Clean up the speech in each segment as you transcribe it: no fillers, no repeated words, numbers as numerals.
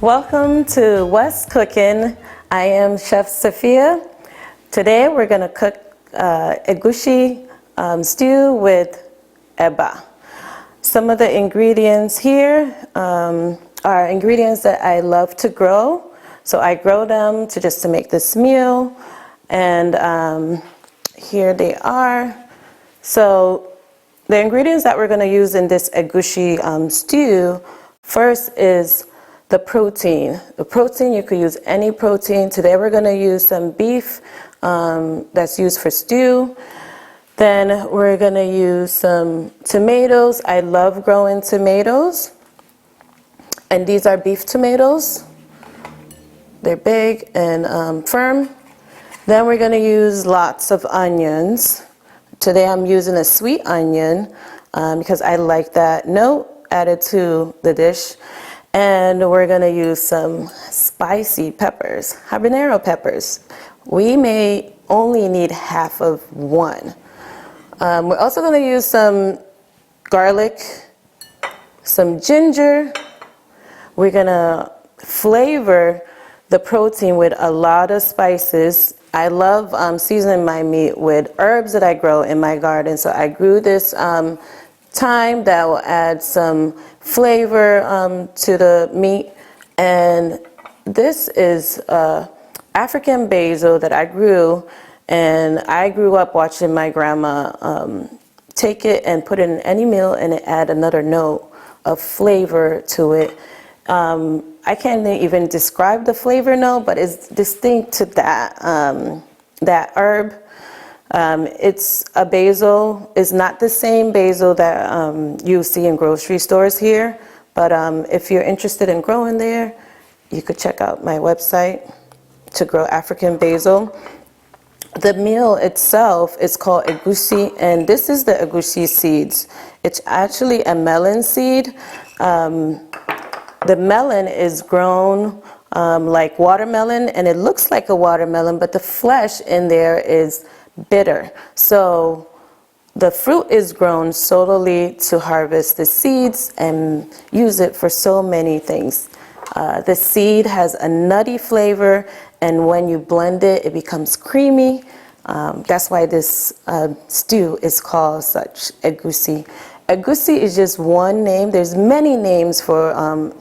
Welcome to West Cookin. I am Chef Safiyat. Today we're going to cook egusi stew with eba. Some of the ingredients here are ingredients that I love to grow. So I grow them just to make this meal. And here they are. So the ingredients that we're going to use in this egusi stew, first is the protein. The protein, you could use any protein. Today we're going to use some beef that's used for stew. Then we're going to use some tomatoes. I love growing tomatoes. And these are beef tomatoes. They're big and firm. Then we're going to use lots of onions. Today I'm using a sweet onion because I like that note added to the dish. And we're going to use some spicy peppers, habanero peppers. We may only need half of one. We're also going to use some garlic, some ginger. We're going to flavor the protein with a lot of spices. I love seasoning my meat with herbs that I grow in my garden. So I grew this thyme that will add some flavor to the meat. And this is African basil that I grew. And I grew up watching my grandma take it and put it in any meal and it add another note of flavor to it. I can't even describe the flavor note, but it's distinct to that, that herb. It's a basil. It's not the same basil that you see in grocery stores here, but if you're interested in growing there, you could check out my website to grow African basil. The meal itself is called egusi, and this is the egusi seeds. It's actually a melon seed. The melon is grown like watermelon, and it looks like a watermelon, but the flesh in there is bitter. So the fruit is grown solely to harvest the seeds and use it for so many things. The seed has a nutty flavor, and when you blend it, it becomes creamy. That's why this stew is called such, egusi. Egusi is just one name. There's many names for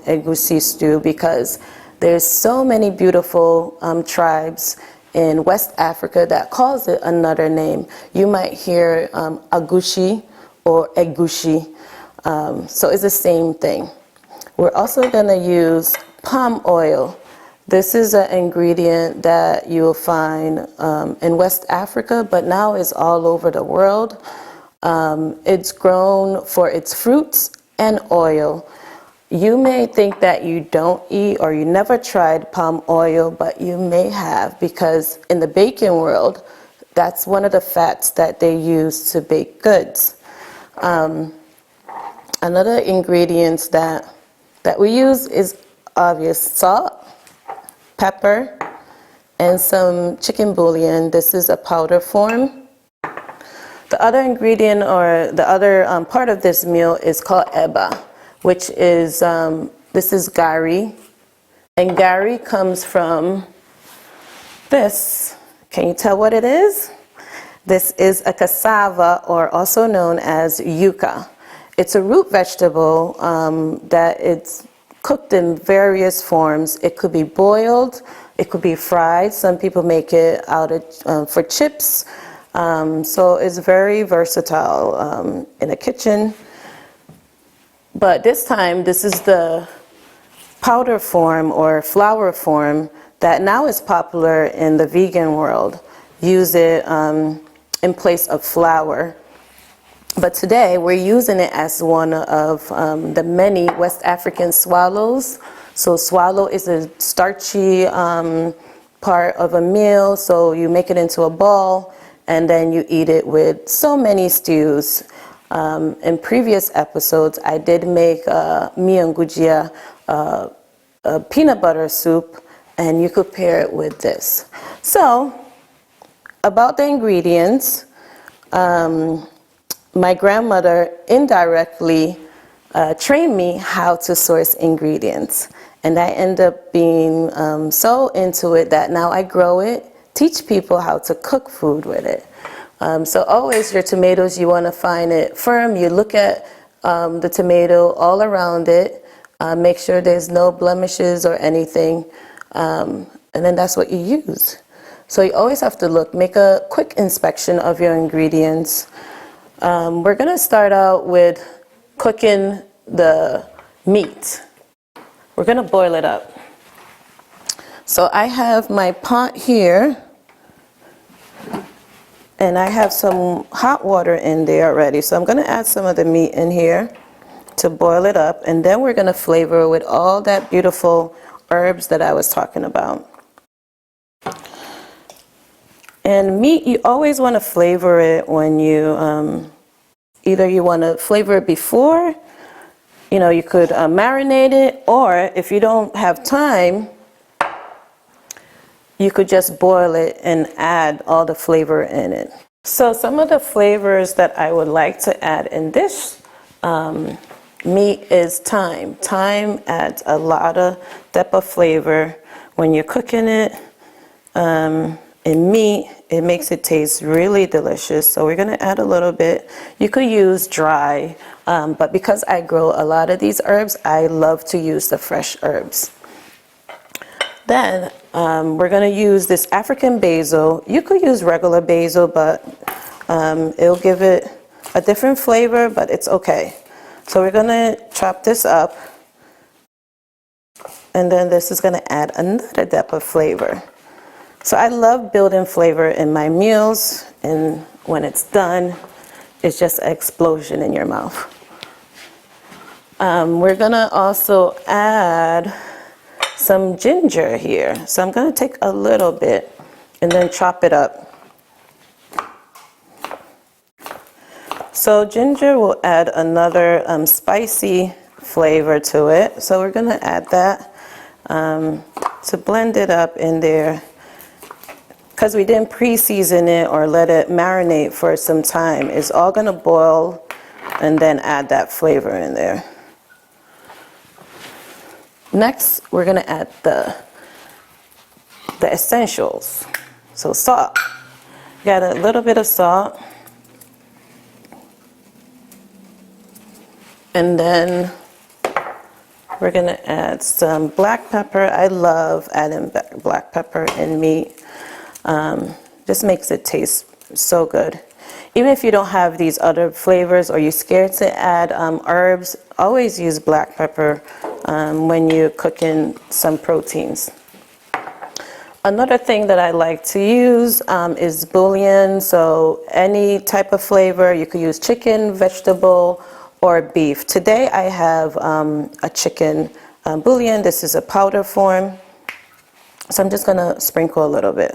egusi stew because there's so many beautiful tribes in West Africa that calls it another name. You might hear agushi or egushi. So it's the same thing. We're also going to use palm oil. This is an ingredient that you'll find in West Africa, but now it's all over the world. It's grown for its fruits and oil. You may think that you don't eat or you never tried palm oil, but you may have, because in the baking world, that's one of the fats that they use to bake goods. Another ingredients that we use is obvious: salt, pepper, and some chicken bouillon. This is a powder form. The other ingredient or the other part of this meal is called eba, which is, this is gari. And gari comes from this. Can you tell what it is? This is a cassava, or also known as yuca. It's a root vegetable that it's cooked in various forms. It could be boiled, it could be fried. Some people make it out of, for chips. So it's very versatile in a kitchen. But this time, this is the powder form or flour form that now is popular in the vegan world. Use it in place of flour. But today, we're using it as one of the many West African swallows. So swallow is a starchy part of a meal. So you make it into a ball, and then you eat it with so many stews. In previous episodes, I did make miangujia, a peanut butter soup, and you could pair it with this. So, about the ingredients, my grandmother indirectly trained me how to source ingredients. And I end up being so into it that now I grow it, teach people how to cook food with it. So always your tomatoes, you want to find it firm. You look at the tomato all around it, make sure there's no blemishes or anything, and then that's what you use. So you always have to look, make a quick inspection of your ingredients. We're going to start out with cooking the meat. We're going to boil it up. So I have my pot here, and I have some hot water in there already. So I'm going to add some of the meat in here to boil it up, and then we're going to flavor it with all that beautiful herbs that I was talking about. And meat, you always want to flavor it when you, either you want to flavor it before, you know, you could marinate it, or if you don't have time, you could just boil it and add all the flavor in it. So some of the flavors that I would like to add in this meat is thyme. Thyme adds a lot of depth of flavor when you're cooking it. In meat, it makes it taste really delicious. So we're going to add a little bit. You could use dry, but because I grow a lot of these herbs, I love to use the fresh herbs. Then we're going to use this African basil. You could use regular basil, but it'll give it a different flavor, but it's okay. So we're going to chop this up, and then this is going to add another depth of flavor. So I love building flavor in my meals, and when it's done, it's just an explosion in your mouth. We're gonna also add some ginger here. So I'm gonna take a little bit and then chop it up. So ginger will add another spicy flavor to it. So we're gonna add that to blend it up in there. Because we didn't pre-season it or let it marinate for some time, it's all going to boil and then add that flavor in there. Next, we're going to add the essentials. So salt. Got a little bit of salt. And then we're going to add some black pepper. I love adding black pepper in meat. Just makes it taste so good. Even if you don't have these other flavors or you're scared to add herbs, always use black pepper when you're cooking some proteins. Another thing that I like to use is bouillon. So any type of flavor, you could use chicken, vegetable, or beef. Today I have a chicken bouillon. This is a powder form. So I'm just going to sprinkle a little bit.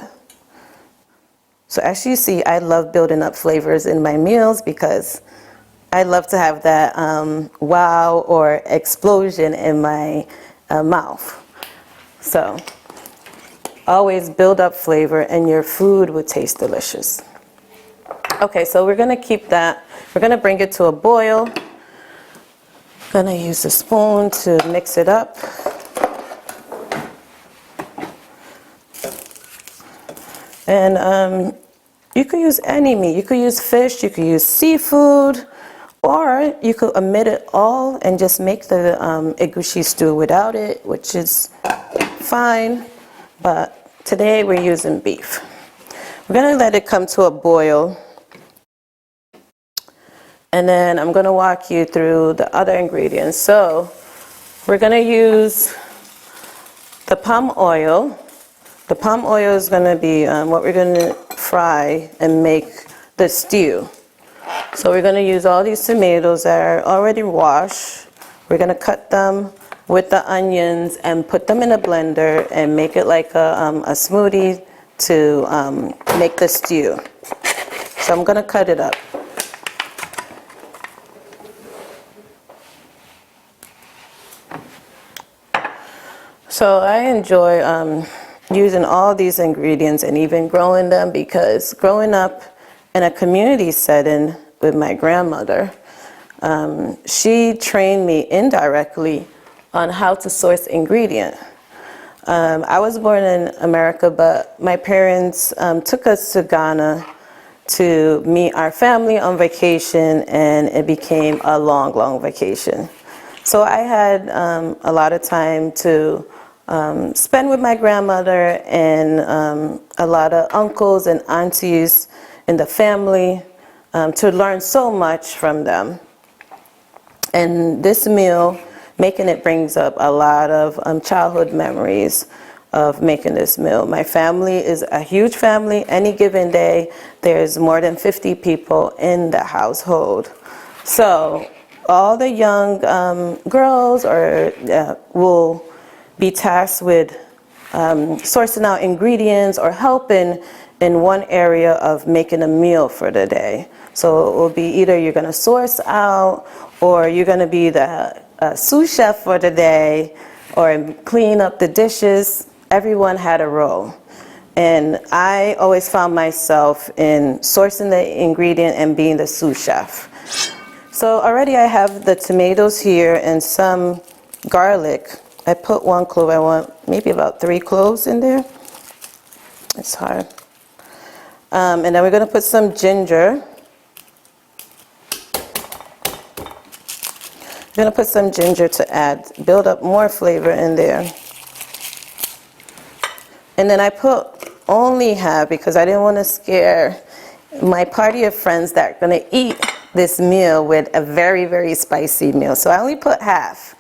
So as you see, I love building up flavors in my meals because I love to have that wow or explosion in my mouth. So always build up flavor and your food will taste delicious. Okay, so we're going to keep that. We're going to bring it to a boil. I'm going to use a spoon to mix it up. And you could use any meat. You could use fish, you could use seafood, or you could omit it all and just make the egusi stew without it, which is fine. But today we're using beef. We're going to let it come to a boil. And then I'm going to walk you through the other ingredients. So we're going to use the palm oil. The palm oil is going to be what we're going to fry and make the stew. So we're going to use all these tomatoes that are already washed. We're going to cut them with the onions and put them in a blender and make it like a smoothie to make the stew. So I'm going to cut it up. So I enjoy using all these ingredients and even growing them, because growing up in a community setting with my grandmother, she trained me indirectly on how to source ingredient. I was born in America, but my parents took us to Ghana to meet our family on vacation, and it became a long, long vacation. So I had a lot of time to spend with my grandmother and a lot of uncles and aunties in the family to learn so much from them. And this meal, making it brings up a lot of childhood memories of making this meal. My family is a huge family. Any given day, there's more than 50 people in the household. So all the young girls will be tasked with sourcing out ingredients or helping in one area of making a meal for the day. So it will be either you're going to source out, or you're going to be the sous chef for the day, or clean up the dishes. Everyone had a role. And I always found myself in sourcing the ingredient and being the sous chef. So already I have the tomatoes here and some garlic. I put 1 clove. I want maybe about 3 cloves in there. It's hard. And then we're going to put some ginger. I'm going to put some ginger to build up more flavor in there. And then I put only half because I didn't want to scare my party of friends that are going to eat this meal with a very, very spicy meal. So I only put half.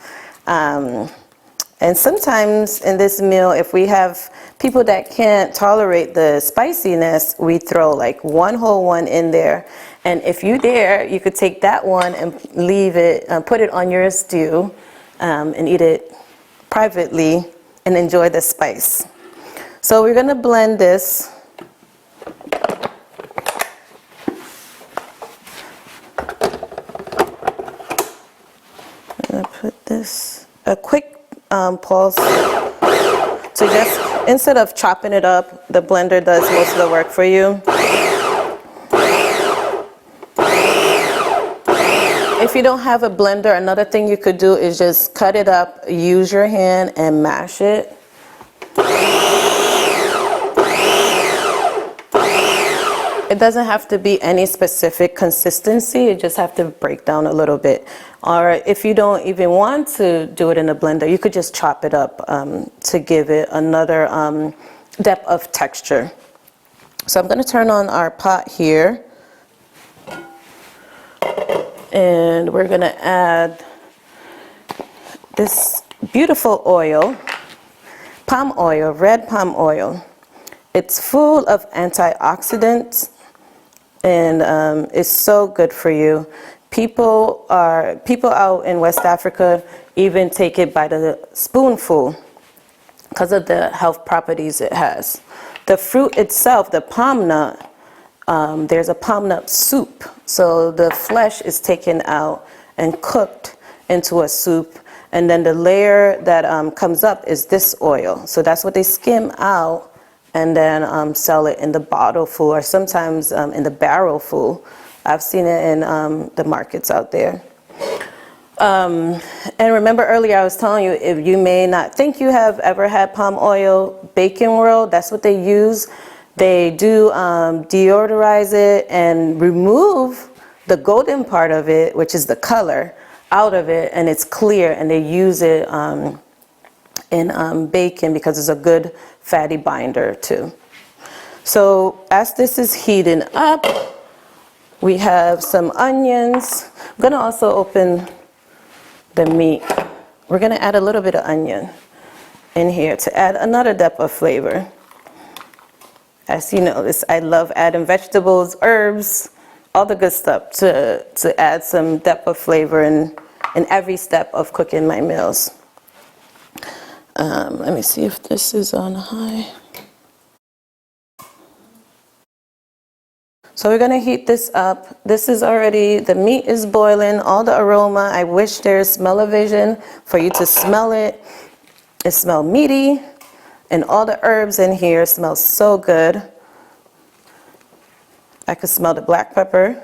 And sometimes in this meal, if we have people that can't tolerate the spiciness, we throw like 1 whole one in there. And if you dare, you could take that one and leave it, put it on your stew and eat it privately and enjoy the spice. So we're going to blend this. I'm going to put this, a quick pulse. So just, instead of chopping it up, the blender does most of the work for you. If you don't have a blender, another thing you could do is just cut it up, use your hand and mash it. It doesn't have to be any specific consistency, it just have to break down a little bit. Or if you don't even want to do it in a blender, you could just chop it up to give it another depth of texture. So I'm going to turn on our pot here. And we're going to add this beautiful oil, palm oil, red palm oil. It's full of antioxidants and it's so good for you. People out in West Africa even take it by the spoonful because of the health properties it has. The fruit itself, the palm nut, there's a palm nut soup. So the flesh is taken out and cooked into a soup. And then the layer that comes up is this oil. So that's what they skim out and then sell it in the bottle full or sometimes in the barrel full. I've seen it in the markets out there. And remember earlier I was telling you, if you may not think you have ever had palm oil, Bacon World, that's what they use. They do deodorize it and remove the golden part of it, which is the color, out of it, and it's clear, and they use it in bacon because it's a good fatty binder too. So as this is heating up, we have some onions. I'm gonna also open the meat. We're gonna add a little bit of onion in here to add another depth of flavor. As you know, I love adding vegetables, herbs, all the good stuff to add some depth of flavor in every step of cooking my meals. Let me see if this is on high. So we're gonna heat this up. This is already, the meat is boiling, all the aroma. I wish there's smell-o-vision for you to smell it. It smells meaty, and all the herbs in here smell so good. I could smell the black pepper.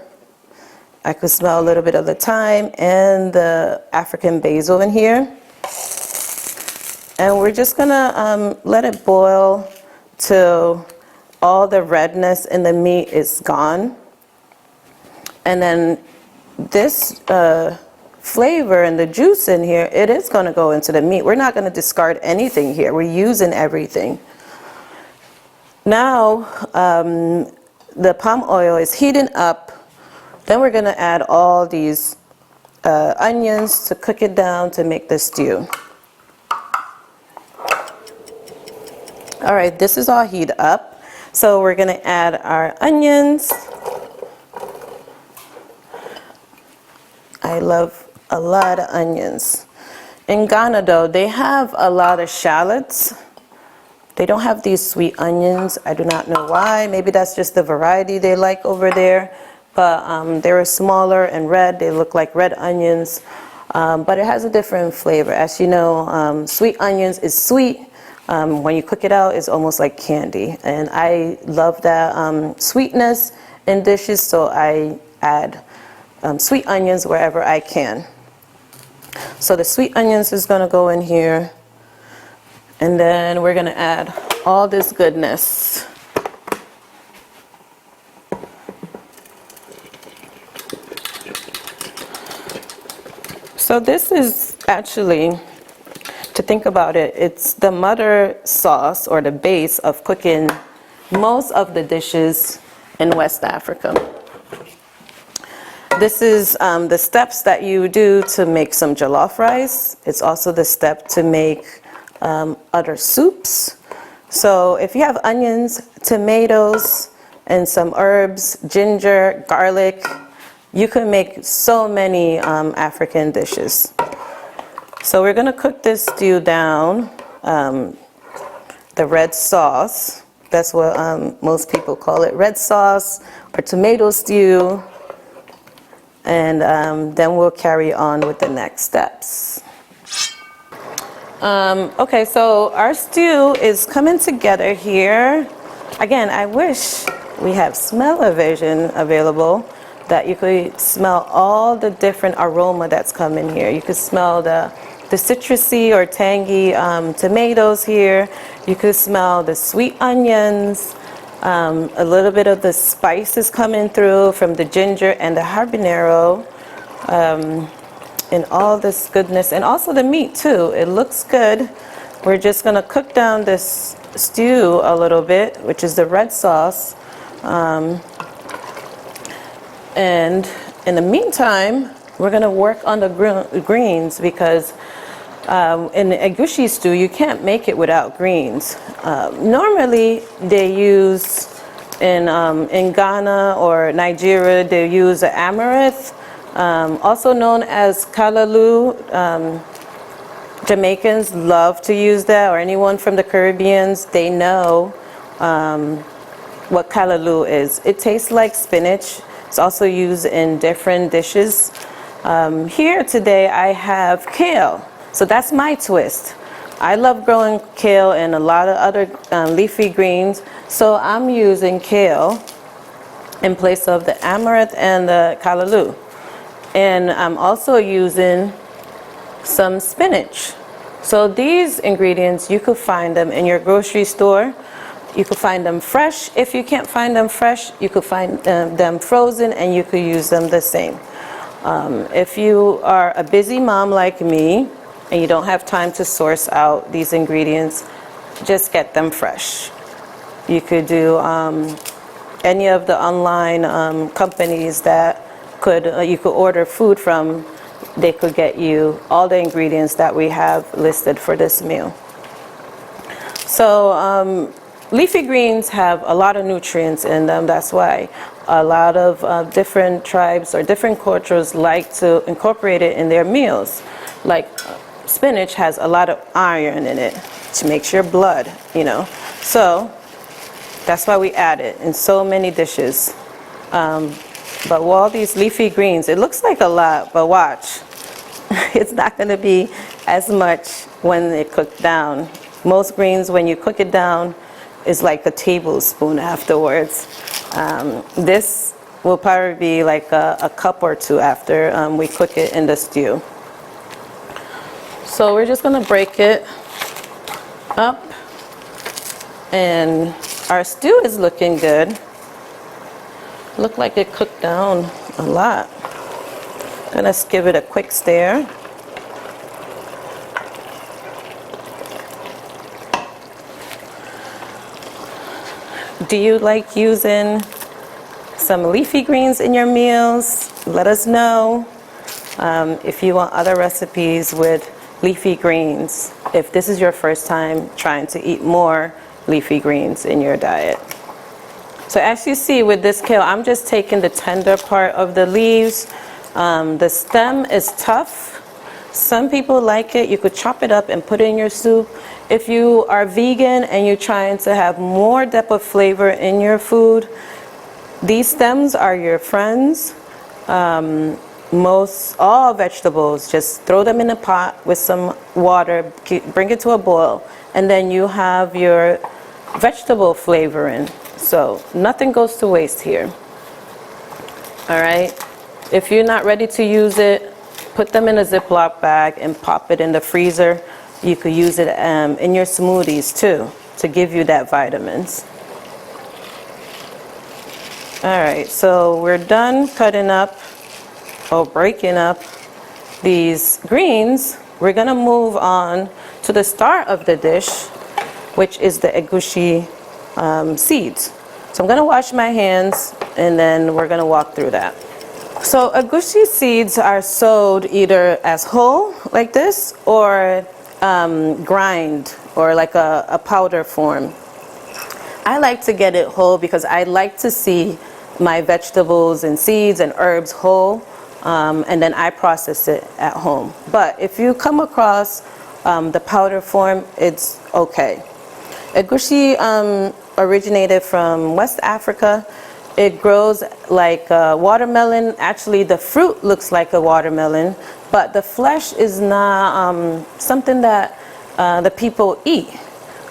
I could smell a little bit of the thyme and the African basil in here. we're just gonna let it boil till all the redness in the meat is gone. And then this flavor and the juice in here, it is gonna go into the meat. We're not gonna discard anything here. We're using everything. Now, the palm oil is heating up. Then we're gonna add all these onions to cook it down to make the stew. All right, this is all heated up. So we're gonna add our onions. I love a lot of onions. In Ghana though, they have a lot of shallots. They don't have these sweet onions. I do not know why. Maybe that's just the variety they like over there. But they're smaller and red. They look like red onions. But it has a different flavor. As you know, sweet onions is sweet. When you cook it out, it's almost like candy. And I love that sweetness in dishes, so I add sweet onions wherever I can. So the sweet onions is gonna go in here. And then we're gonna add all this goodness. So this is actually, to think about it, it's the mother sauce or the base of cooking most of the dishes in West Africa. This is the steps that you do to make some jollof rice. It's also the step to make other soups. So if you have onions, tomatoes, and some herbs, ginger, garlic, you can make so many African dishes. So we're gonna cook this stew down, the red sauce. That's what most people call it, red sauce or tomato stew. And then we'll carry on with the next steps. Okay, so our stew is coming together here. Again, I wish we have smell-o-vision available, that you could smell all the different aroma that's coming here. You could smell the citrusy or tangy tomatoes here. You could smell the sweet onions. A little bit of the spices coming through from the ginger and the habanero. And all this goodness, and also the meat too. It looks good. We're just gonna cook down this stew a little bit, which is the red sauce. And in the meantime, we're gonna work on the greens, because in the egusi stew, you can't make it without greens. Normally, they use, in Ghana or Nigeria, they use the amaranth, also known as kalaloo. Jamaicans love to use that, or anyone from the Caribbean, they know what kalaloo is. It tastes like spinach. It's also used in different dishes. Here today I have kale, so that's my twist. I love growing kale and a lot of other leafy greens, so I'm using kale in place of the amaranth and the kalaloo. And I'm also using some spinach. So these ingredients, you could find them in your grocery store. You could find them fresh. If you can't find them fresh, you could find them frozen, and you could use them the same. If you are a busy mom like me and you don't have time to source out these ingredients, just get them fresh. You could do any of the online companies that you could order food from. They could get you all the ingredients that we have listed for this meal. So leafy greens have a lot of nutrients in them. That's why a lot of different tribes or different cultures like to incorporate it in their meals. Like spinach has a lot of iron in it, which makes your blood, you know. So that's why we add it in so many dishes. But with all these leafy greens, it looks like a lot, but watch. It's not going to be as much when they cook down. Most greens, when you cook it down, is like a tablespoon afterwards. This will probably be like a cup or two after we cook it in the stew. So we're just going to break it up, and our stew is looking good. Look like it cooked down a lot. Gonna give it a quick stir. Do you like using some leafy greens in your meals? Let us know. If you want other recipes with leafy greens, if this is your first time trying to eat more leafy greens in your diet. So as you see with this kale, I'm just taking the tender part of the leaves. The stem is tough. Some people like it. You could chop it up and put it in your soup. If you are vegan and you're trying to have more depth of flavor in your food, these stems are your friends. All vegetables, just throw them in a pot with some water, bring it to a boil, and then you have your vegetable flavoring. So nothing goes to waste here. All right. If you're not ready to use it, put them in a Ziploc bag and pop it in the freezer. You could use it in your smoothies too to give you that vitamins. All right, so we're done cutting up or breaking up these greens. We're gonna move on to the star of the dish, which is the egusi seeds. So I'm gonna wash my hands and then we're gonna walk through that. So egusi seeds are sold either as whole like this or grind or like a powder form. I like to get it whole because I like to see my vegetables and seeds and herbs whole, and then I process it at home. But if you come across the powder form, it's okay. Egusi originated from West Africa. It grows like a watermelon. Actually, the fruit looks like a watermelon, but the flesh is not something that the people eat.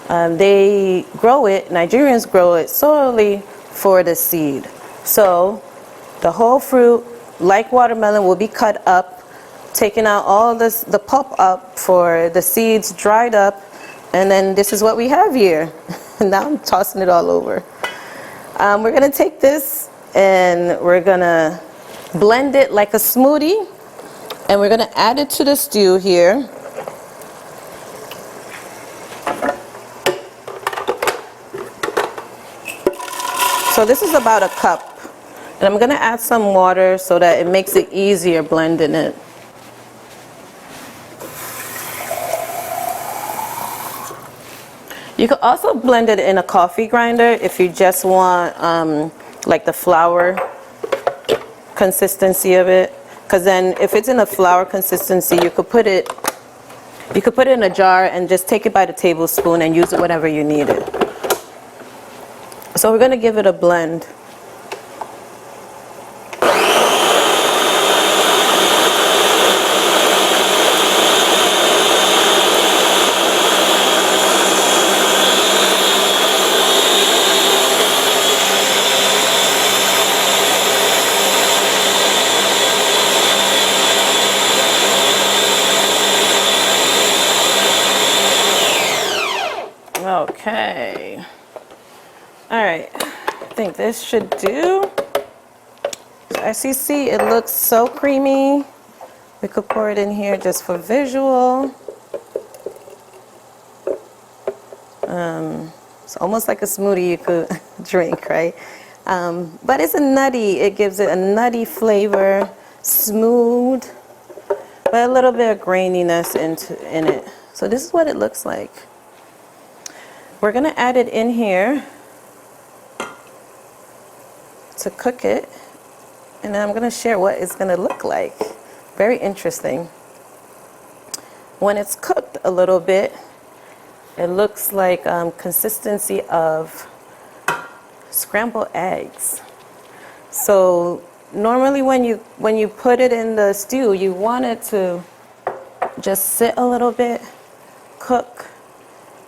They grow it, Nigerians grow it solely for the seed. So the whole fruit, like watermelon, will be cut up, taking out all this, the pulp up for the seeds, dried up, and then this is what we have here. Now I'm tossing it all over. We're gonna take this and we're gonna blend it like a smoothie, and we're gonna add it to the stew here. So this is about a cup, and I'm gonna add some water so that it makes it easier blending it. You could also blend it in a coffee grinder if you just want like the flour consistency of it. Because then if it's in a flour consistency, you could put it in a jar and just take it by the tablespoon and use it whenever you need it. So we're gonna give it a blend. Okay. All right. I think this should do. So as you see, it looks so creamy. We could pour it in here just for visual. It's almost like a smoothie you could drink, right? But it's a nutty. It gives it a nutty flavor, smooth, but a little bit of graininess in it. So this is what it looks like. We're gonna add it in here to cook it, and then I'm gonna share what it's gonna look like. Very interesting. When it's cooked a little bit, it looks like consistency of scrambled eggs. So normally when you put it in the stew, you want it to just sit a little bit, cook,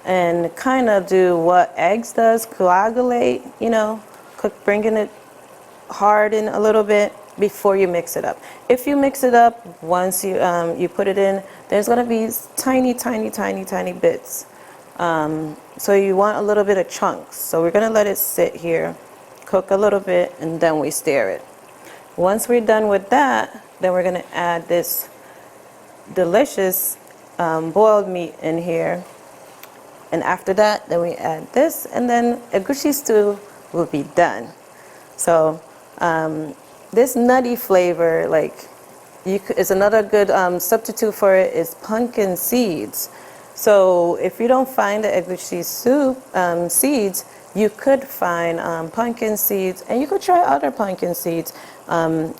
and kind of do what eggs does, coagulate, you know, cook, bringing it hard in a little bit before you mix it up. If you mix it up, once you put it in, there's gonna be tiny bits So you want a little bit of chunks. So we're going to let it sit here, cook a little bit, and then we stir it. Once we're done with that, then we're going to add this delicious boiled meat in here. And after that, then we add this, and then egusi stew will be done. So this nutty flavor, like, it's another good substitute for it is pumpkin seeds. So if you don't find the egusi soup seeds, you could find pumpkin seeds, and you could try other pumpkin seeds.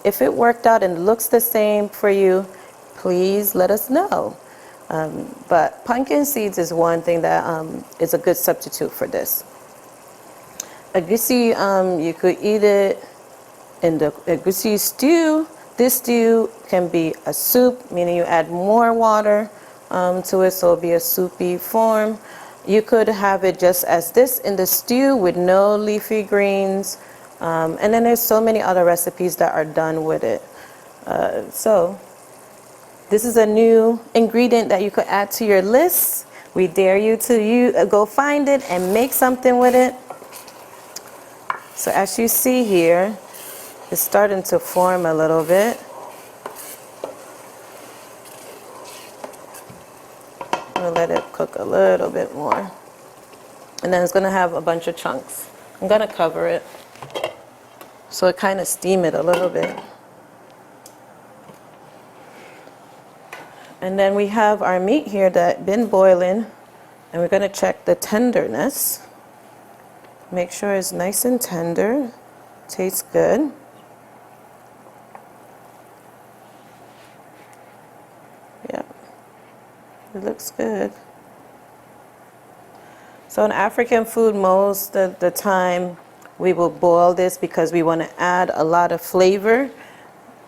If it worked out and looks the same for you, please let us know. But pumpkin seeds is one thing that is a good substitute for this. Egusi, you could eat it in the egusi stew. This stew can be a soup, meaning you add more water to it, so it'll be a soupy form. You could have it just as this in the stew with no leafy greens. And then there's so many other recipes that are done with it. So this is a new ingredient that you could add to your list. We dare you to go find it and make something with it. So as you see here, it's starting to form a little bit. I'm going to let it cook a little bit more. And then it's going to have a bunch of chunks. I'm going to cover it so it kind of steam it a little bit. And then we have our meat here that been boiling, and we're going to check the tenderness. Make sure it's nice and tender. Tastes good. Yeah, it looks good. So in African food, most of the time we will boil this because we want to add a lot of flavor.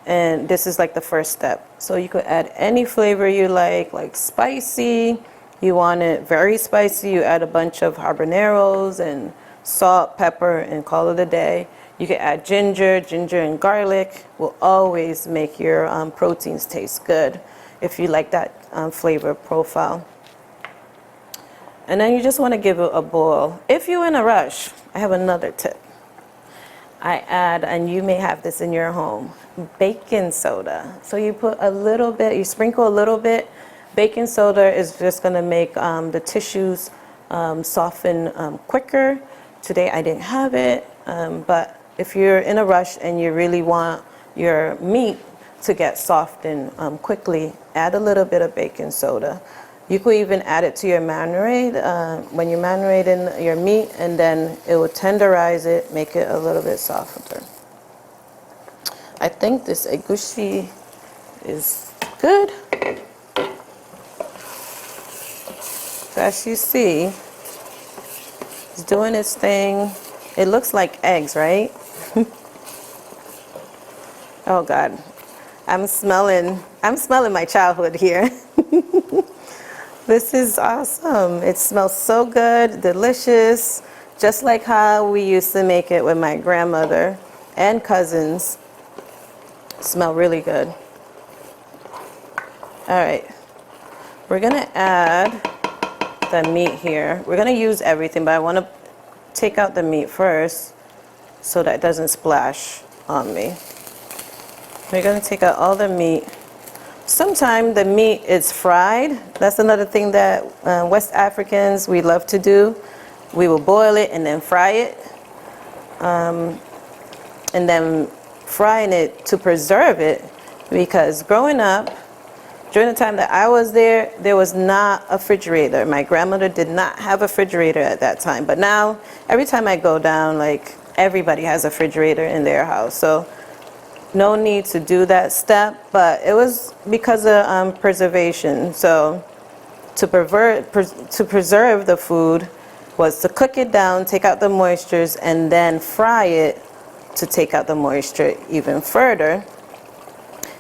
And this is like the first step. So you could add any flavor you like spicy. You want it very spicy, you add a bunch of habaneros and salt, pepper, and call it a day. You can add ginger and garlic will always make your proteins taste good if you like that flavor profile. And then you just want to give it a boil. If you're in a rush, I have another tip. I add, and you may have this in your home, baking soda. So you put a little bit, you sprinkle a little bit. Baking soda is just going to make the tissues soften quicker. Today I didn't have it, but if you're in a rush and you really want your meat to get softened quickly, add a little bit of baking soda. You could even add it to your marinade when you're marinating your meat, and then it will tenderize it, make it a little bit softer. I think this egusi is good. So as you see, it's doing its thing. It looks like eggs, right? Oh God, I'm smelling my childhood here. This is awesome. It smells so good, delicious, just like how we used to make it with my grandmother and cousins. Smell really good. All right, we're gonna add the meat here. We're gonna use everything, but I wanna take out the meat first so that it doesn't splash on me. We're gonna take out all the meat. Sometimes the meat is fried. That's another thing that West Africans, we love to do. We will boil it and then fry it. And then frying it to preserve it, because growing up, during the time that I was there was not a refrigerator. My grandmother did not have a refrigerator at that time. But now, every time I go down, like, everybody has a refrigerator in their house. So no need to do that step, but it was because of preservation. So to preserve the food was to cook it down, take out the moistures, and then fry it to take out the moisture even further.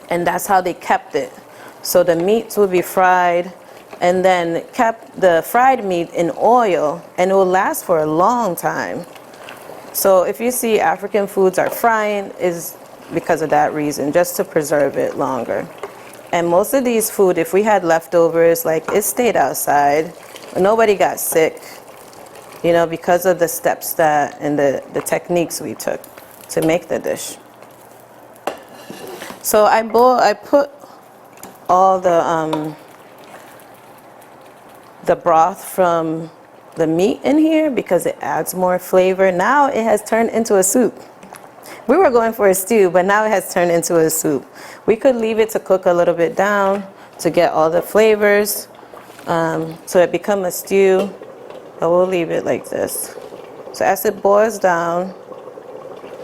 And that's how they kept it. So the meats would be fried and then kept the fried meat in oil, and it will last for a long time. So if you see African foods are frying, is because of that reason, just to preserve it longer. And most of these food, if we had leftovers, like, it stayed outside, Nobody got sick, you know, because of the steps that and the techniques we took to make the dish. So I put all the broth from the meat in here because it adds more flavor. Now it has turned into a soup. We were going for a stew, but now it has turned into a soup. We could leave it to cook a little bit down to get all the flavors, so it become a stew, but we'll leave it like this. So as it boils down,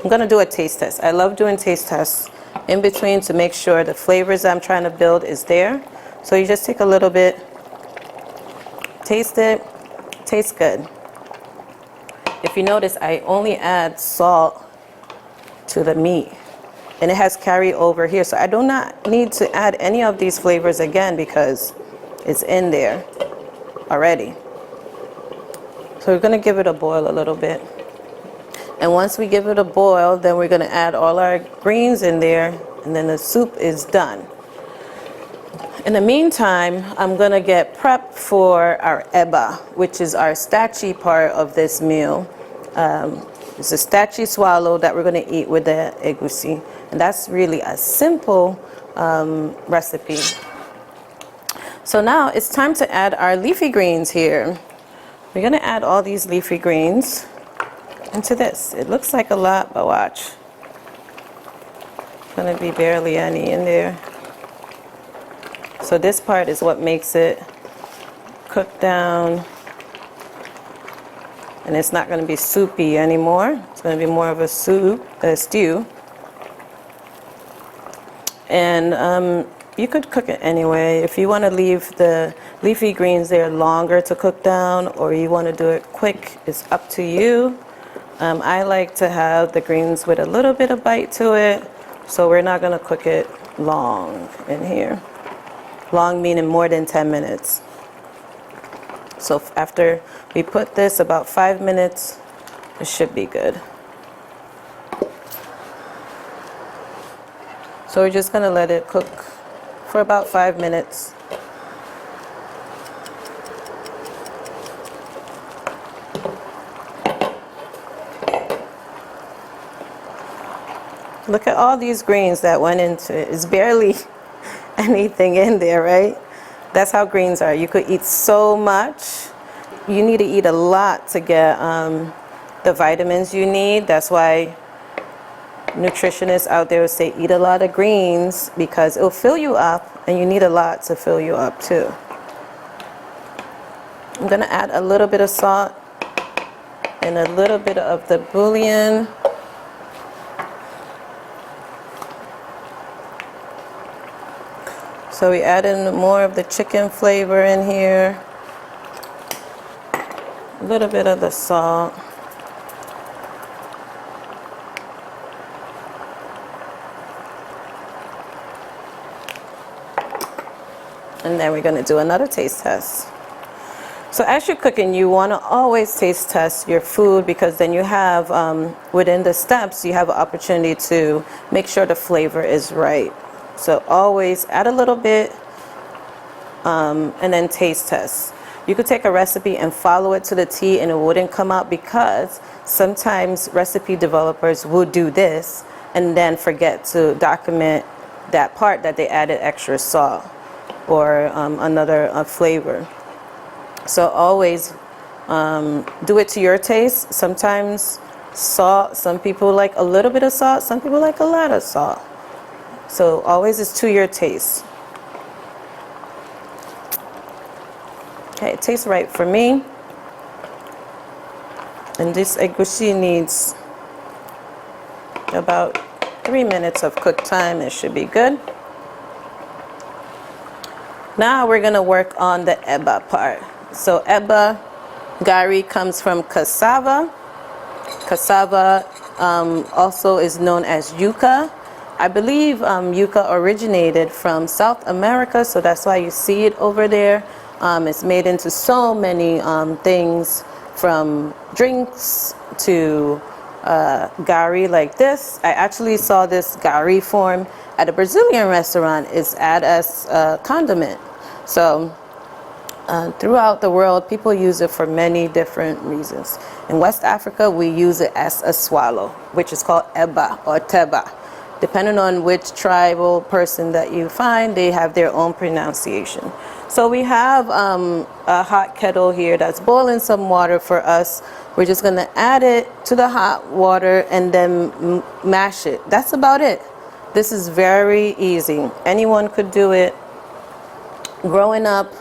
I'm gonna do a taste test. I love doing taste tests in between to make sure the flavors I'm trying to build is there. So you just take a little bit, taste it, tastes good. If you notice, I only add salt to the meat, and it has carry over here, so I do not need to add any of these flavors again because it's in there already. So we're gonna give it a boil a little bit, and once we give it a boil, then we're gonna add all our greens in there, and then the soup is done. In the meantime, I'm gonna get prepped for our eba, which is our starchy part of this meal. It's a starchy swallow that we're going to eat with the egusi. And that's really a simple recipe. So now it's time to add our leafy greens here. We're going to add all these leafy greens into this. It looks like a lot, but watch. It's going to be barely any in there. So this part is what makes it cook down. And it's not going to be soupy anymore. It's going to be more of a soup, a stew. And you could cook it anyway. If you want to leave the leafy greens there longer to cook down, or you want to do it quick, it's up to you. I like to have the greens with a little bit of bite to it, so we're not going to cook it long in here. Long meaning more than 10 minutes. So after we put this about 5 minutes, it should be good. So we're just gonna let it cook for about 5 minutes. Look at all these greens that went into it. It's barely anything in there, right? That's how greens are. You could eat so much. You need to eat a lot to get the vitamins you need. That's why nutritionists out there will say eat a lot of greens, because it'll fill you up, and you need a lot to fill you up too. I'm gonna add a little bit of salt and a little bit of the bouillon. So we add in more of the chicken flavor in here. A little bit of the salt. And then we're going to do another taste test. So as you're cooking, you want to always taste test your food, because then you have, within the steps, you have an opportunity to make sure the flavor is right. So always add a little bit and then taste test. You could take a recipe and follow it to the T and it wouldn't come out, because sometimes recipe developers will do this and then forget to document that part that they added extra salt or another flavor. So always do it to your taste. Sometimes salt, some people like a little bit of salt, some people like a lot of salt. So always is to your taste. Okay, it tastes right for me. And this egusi needs about 3 minutes of cook time. It should be good. Now we're gonna work on the eba part. So eba, gari, comes from cassava. Cassava also is known as yuca. I believe yuca originated from South America, so that's why you see it over there. It's made into so many things, from drinks to gari like this. I actually saw this gari form at a Brazilian restaurant. It's added as a condiment. So throughout the world, people use it for many different reasons. In West Africa, we use it as a swallow, which is called eba or teba. Depending on which tribal person that you find, they have their own pronunciation. So we have a hot kettle here that's boiling some water for us. We're just going to add it to the hot water and then mash it. That's about it. This is very easy. Anyone could do it. Growing up,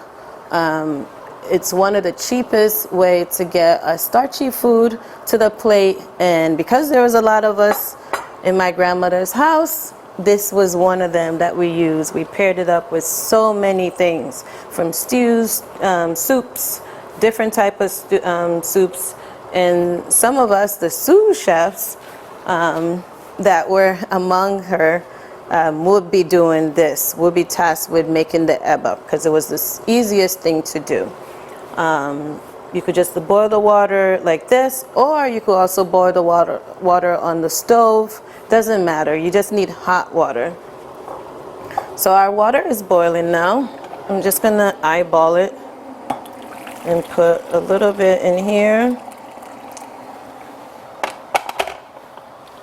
it's one of the cheapest way to get a starchy food to the plate, and because there was a lot of us in my grandmother's house, this was one of them that we used. We paired it up with so many things, from stews, soups, different type of soups, and some of us, the sous chefs that were among her, would be doing this, would be tasked with making the eba, because it was the easiest thing to do. You could just boil the water like this, or you could also boil the water on the stove. Doesn't matter, you just need hot water. So our water is boiling now. I'm just gonna eyeball it and put a little bit in here.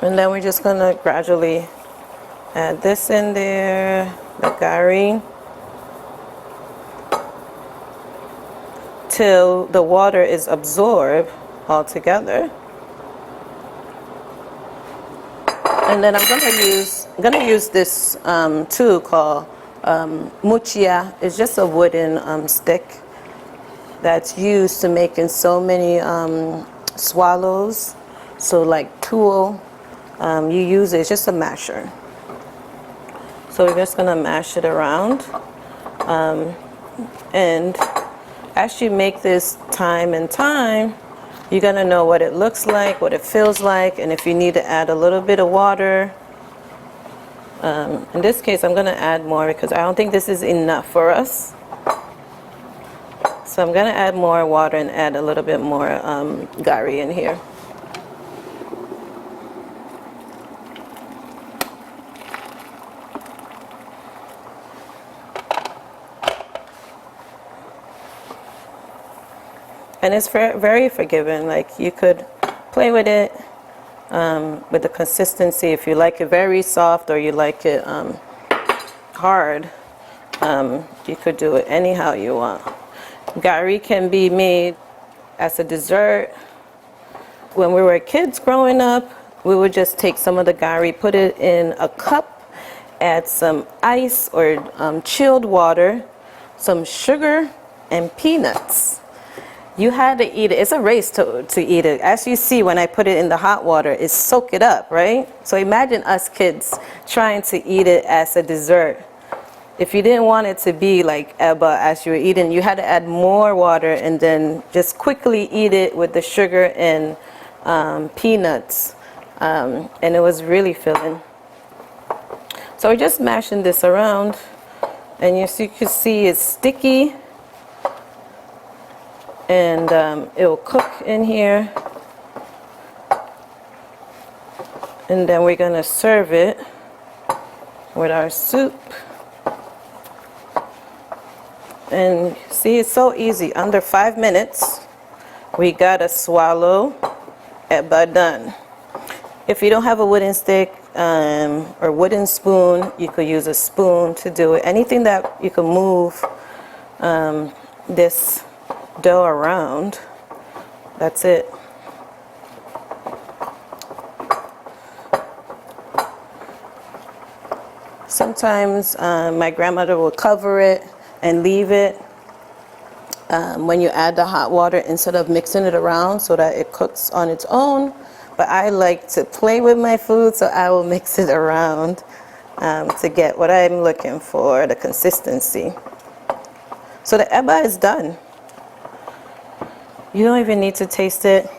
And then we're just gonna gradually add this in there, the gari, till the water is absorbed all together. And then I'm gonna use this tool called muchia. It's just a wooden stick that's used to making so many swallows. So like tool, you use it, it's just a masher. So we're just gonna mash it around. And as you make this time and time, you're gonna know what it looks like, what it feels like, and if you need to add a little bit of water. In this case, I'm gonna add more because I don't think this is enough for us. So I'm gonna add more water and add a little bit more gari in here. And it's very forgiving. Like, you could play with it with the consistency. If you like it very soft or you like it hard, you could do it anyhow you want. Gari can be made as a dessert. When we were kids growing up, we would just take some of the gari, put it in a cup, add some ice or chilled water, some sugar, and peanuts. You had to eat it. It's a race to eat it. As you see, when I put it in the hot water, it soak it up, right? So imagine us kids trying to eat it as a dessert. If you didn't want it to be like eba as you were eating, you had to add more water and then just quickly eat it with the sugar and peanuts. And it was really filling. So we're just mashing this around, and you can see it's sticky. And it will cook in here, and then we're gonna serve it with our soup. And see, it's so easy. Under 5 minutes, we got a swallow eba done. If you don't have a wooden stick or wooden spoon, you could use a spoon to do it. Anything that you can move this dough around, that's it. Sometimes my grandmother will cover it and leave it when you add the hot water instead of mixing it around so that it cooks on its own. But I like to play with my food, so I will mix it around to get what I'm looking for, the consistency. So the eba is done. You don't even need to taste it.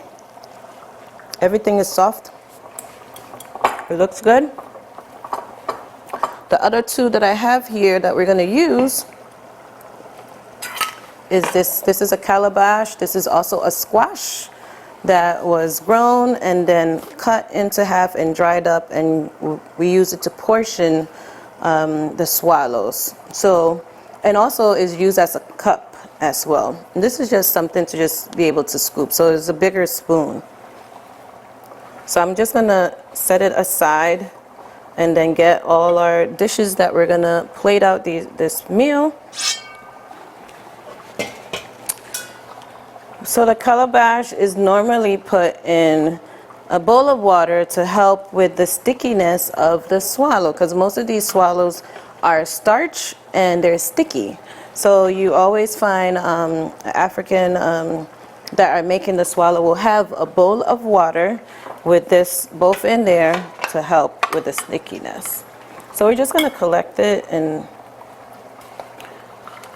Everything is soft. It looks good. The other two that I have here that we're going to use is this. This is a calabash. This is also a squash that was grown and then cut into half and dried up, and we use it to portion the swallows. So, and also is used as a cup as well. And this is just something to just be able to scoop. So it's a bigger spoon. So I'm just gonna set it aside and then get all our dishes that we're gonna plate out this meal. So the calabash is normally put in a bowl of water to help with the stickiness of the swallow, because most of these swallows are starch and they're sticky. So you always find African that are making the swallow will have a bowl of water with this both in there to help with the stickiness. So we're just going to collect it, and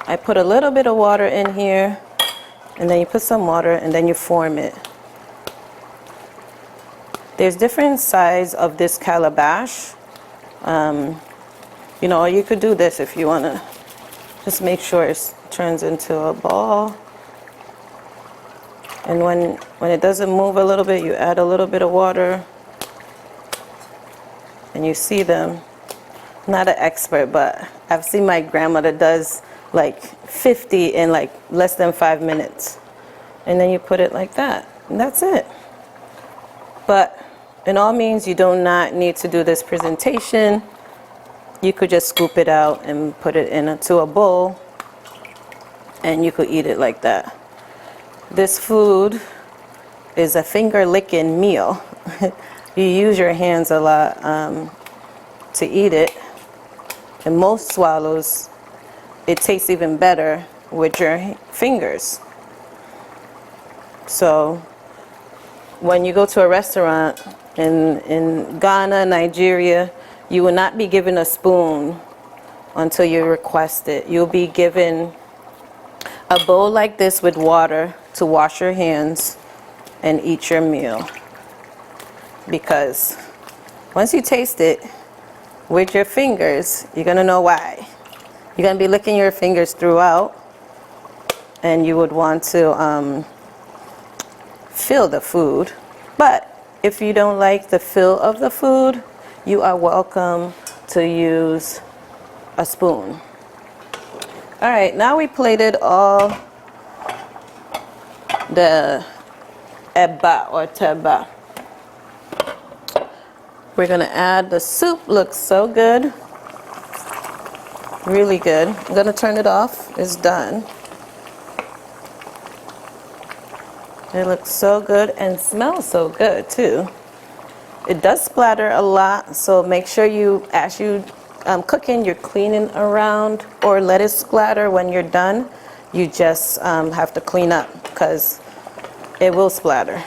I put a little bit of water in here, and then you put some water and then you form it. There's different size of this calabash. You know, you could do this if you want to just make sure it turns into a ball. And when it doesn't move a little bit, you add a little bit of water and you see them. I'm not an expert, but I've seen my grandmother does like 50 in like less than 5 minutes. And then you put it like that, and that's it. But in all means, you do not need to do this presentation. You could just scoop it out and put it into a bowl, and you could eat it like that. This food is a finger licking meal. You use your hands a lot to eat it, and most swallows, it tastes even better with your fingers. So when you go to a restaurant in Ghana, Nigeria, you will not be given a spoon until you request it. You'll be given a bowl like this with water to wash your hands and eat your meal. Because once you taste it with your fingers, you're gonna know why. You're gonna be licking your fingers throughout, and you would want to feel the food. But if you don't like the feel of the food, you are welcome to use a spoon. All right, now we plated all the eba or teba. We're gonna add the soup. Looks so good, really good. I'm gonna turn it off. It's done. It looks so good and smells so good too. It does splatter a lot, so make sure you, as you cooking, you're cleaning around, or let it splatter when you're done. You just have to clean up because it will splatter.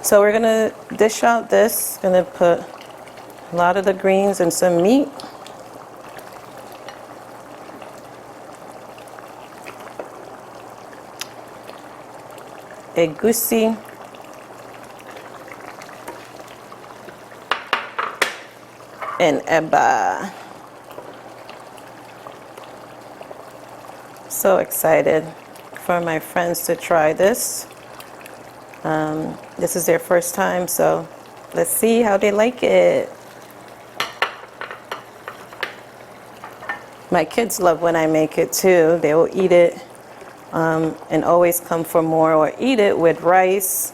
So we're gonna dish out this. Gonna put a lot of the greens and some meat. Egusi. And eba. So excited for my friends to try this. This is their first time, so let's see how they like it. My kids love when I make it too. They will eat it and always come for more, or eat it with rice.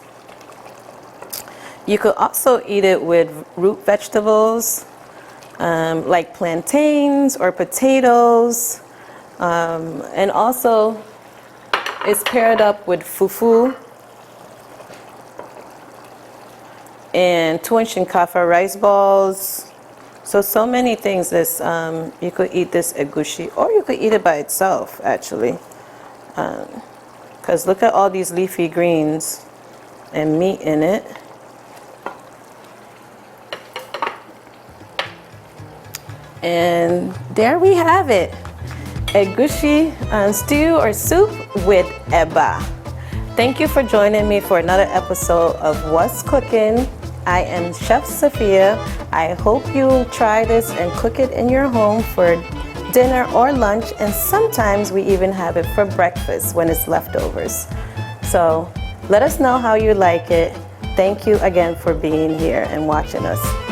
You could also eat it with root vegetables, like plantains or potatoes, and also it's paired up with fufu and tuwon shinkafa rice balls. So many things. This you could eat this egusi, or you could eat it by itself actually, because look at all these leafy greens and meat in it. And there we have it, egusi stew or soup with eba. Thank you for joining me for another episode of What's Cooking. I am Chef Safiyat. I hope you try this and cook it in your home for dinner or lunch, and sometimes we even have it for breakfast when it's leftovers. So let us know how you like it. Thank you again for being here and watching us.